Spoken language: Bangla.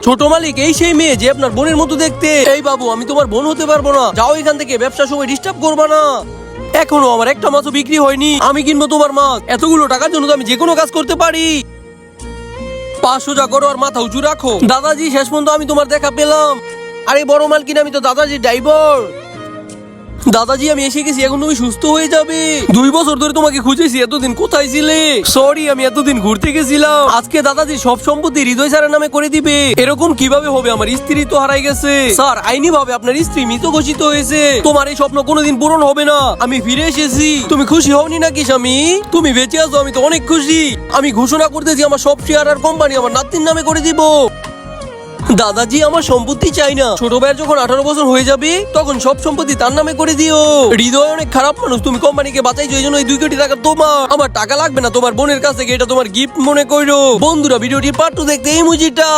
ছোট মালিক এই সেই মেয়ে যে আপনার বোনের মতো দেখতে। এই বাবু, আমি তোমার বোন হতে পারবো না, যাও এখান থেকে, ব্যবসার সময় ডিস্টার্ব করবা না। এখনো আমার একটা মাছও বিক্রি হয়নি, আমি কিনবো তোমার মাছ। এতগুলো টাকার জন্য তো আমি যে কোনো কাজ করতে পারি। 500 যা করো আর মাথা উঁচু রাখো। দাদাজি, শেষ পর্যন্ত আমি তোমার দেখা পেলাম। আরে বড় মাল কিনা, আমি তো দাদাজি ড্রাইভার। দাদাজি, আমি এসে গেছি, এখন তুমি সুস্থ হয়ে যাবে। 2 বছর ধরে তোমাকে খুঁজেছি, এতদিন কোথায় ছিলে? সরি, আমি এতদিন ঘুরতে গেছিলাম। আজকে দাদাজি সব সম্পত্তি হৃদয় স্যারের নামে করে দিবে। এরকম কিভাবে হবে? আমার স্ত্রী তো হারাই গেছে। স্যার, আইনি ভাবে আপনার স্ত্রী মৃত ঘোষিত হয়েছে। তোমার এই স্বপ্ন কোনোদিন পূরণ হবে না। আমি ফিরে এসেছি। তুমি খুশি হওনি নাকি স্বামী? তুমি বেঁচে আছো, আমি তো অনেক খুশি। আমি ঘোষণা করতেছি, আমার সব শেয়ার আর কোম্পানি আমার নাতির নামে করে দিব। দাদাজি, আমার সম্পত্তি চাই না। ছোট ভাইয়ের যখন 18 বছর হয়ে যাবে তখন সব সম্পত্তি তার নামে করে দিও। হৃদয় অনেক খারাপ মানুষ, তুমি কোম্পানিকে বাঁচাইছো, এই জন্য এই 2 কোটি টাকা তোমার। আমার টাকা লাগবে না, তোমার বোনের কাছ থেকে এটা তোমার গিফট মনে করো। বন্ধুরা, ভিডিওটি পার্ট 2 দেখতে এই মুজিটা।